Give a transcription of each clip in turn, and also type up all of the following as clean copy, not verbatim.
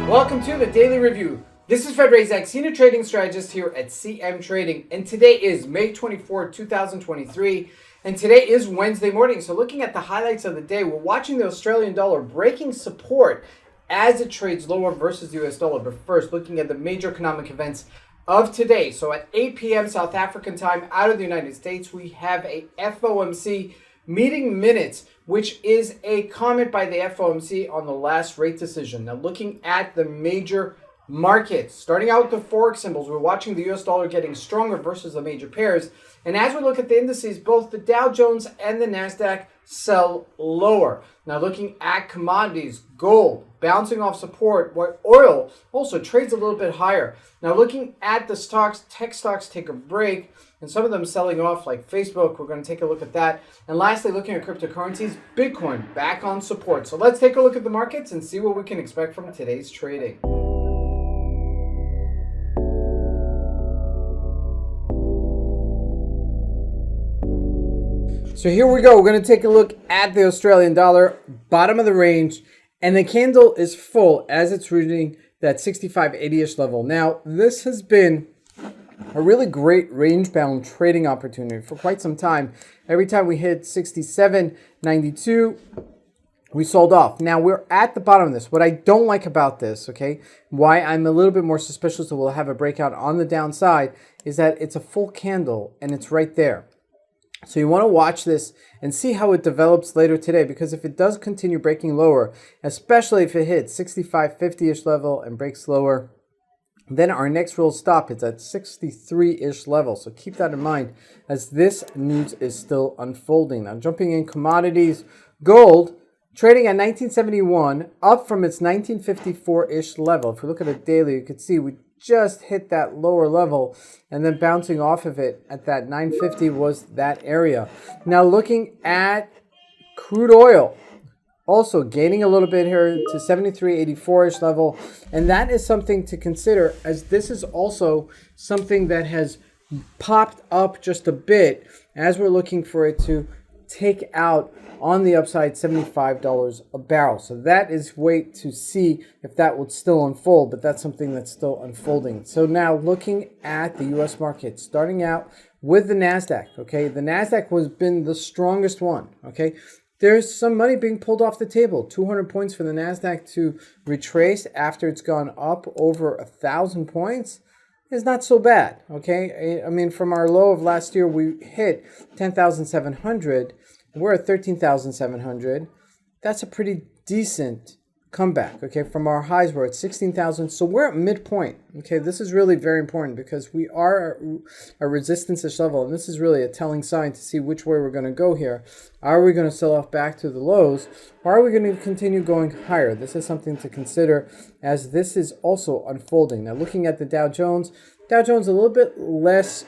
Welcome to the Daily Review. This is Razak, Senior Trading Strategist here at CMTrading, and today is May 24, 2023, and today is Wednesday morning. So looking at the highlights of the day, we're watching the Australian dollar breaking support as it trades lower versus the US dollar. But first, looking at the major economic events of today. So at 8 p.m. South African time out of the United States, we have a FOMC Meeting Minutes, which is a comment by the FOMC on the last rate decision. Now, looking at the major markets, starting out with the Forex symbols, we're watching the US dollar getting stronger versus the major pairs. And as we look at the indices, both the Dow Jones and the NASDAQ sell lower. Now, looking at commodities, gold bouncing off support, while oil also trades a little bit higher. Now, looking at the stocks, tech stocks take a break, and some of them selling off like Facebook. We're going to take a look at that. And lastly, looking at cryptocurrencies, Bitcoin back on support. So let's take a look at the markets and see what we can expect from today's trading. So here we go. We're going to take a look at the Australian dollar, bottom of the range, and the candle is full as it's reaching that 65.80-ish level. Now, this has been a really great range-bound trading opportunity for quite some time. Every time we hit 67.92, we sold off. Now, we're at the bottom of this. What I don't like about this, okay, why I'm a little bit more suspicious that we'll have a breakout on the downside, is that it's a full candle and it's right there. So you want to watch this and see how it develops later today, because if it does continue breaking lower, especially if it hits 65.50-ish level and breaks lower, then our next real stop is at 63-ish level. So keep that in mind as this news is still unfolding. Now, jumping in commodities, gold trading at 1971, up from its 1954-ish level. If we look at a daily, you can see we just hit that lower level, and then bouncing off of it at that 950 was that area. Now, looking at crude oil, also gaining a little bit here to 73.84-ish level, and that is something to consider, as this is also something that has popped up just a bit as we're looking for it to take out on the upside $75 a barrel. So that is wait to see if that would still unfold, but that's something that's still unfolding. So now looking at the US market, starting out with the NASDAQ, okay? The NASDAQ has been the strongest one, okay? There's some money being pulled off the table. 200 points for the NASDAQ to retrace after it's gone up over 1,000 points is not so bad, okay? I mean, from our low of last year, we hit 10,700. We're at 13,700. That's a pretty decent comeback, okay? From our highs, we're at 16,000. So we're at midpoint, okay? This is really very important because we are at a resistance-ish level, and this is really a telling sign to see which way we're going to go here. Are we going to sell off back to the lows, or are we going to continue going higher? This is something to consider as this is also unfolding. Now, looking at the Dow Jones a little bit less,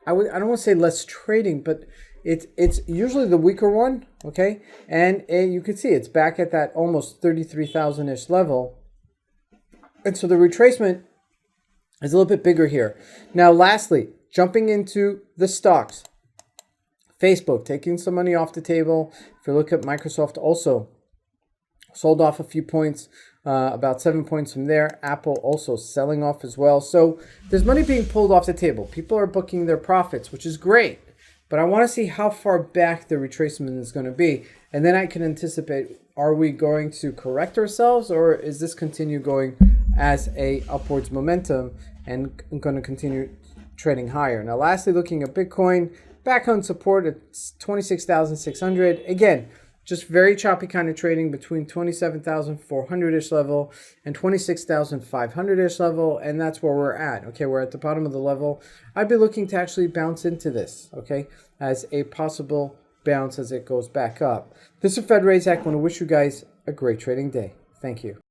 I don't want to say less trading, but it's usually the weaker one, okay? And you can see it's back at that almost 33,000-ish level. And so the retracement is a little bit bigger here. Now, lastly, jumping into the stocks. Facebook taking some money off the table. If you look at Microsoft, also sold off a few points, about 7 points from there. Apple also selling off as well. So there's money being pulled off the table. People are booking their profits, which is great. But I want to see how far back the retracement is going to be. And then I can anticipate, are we going to correct ourselves, or is this continue going as a upwards momentum and going to continue trading higher? Now, lastly, looking at Bitcoin, back on support at 26,600. Again, just very choppy kind of trading between 27,400-ish level and 26,500-ish level, and that's where we're at. Okay, we're at the bottom of the level. I'd be looking to actually bounce into this, okay, as a possible bounce as it goes back up. This is Razak. I want to wish you guys a great trading day. Thank you.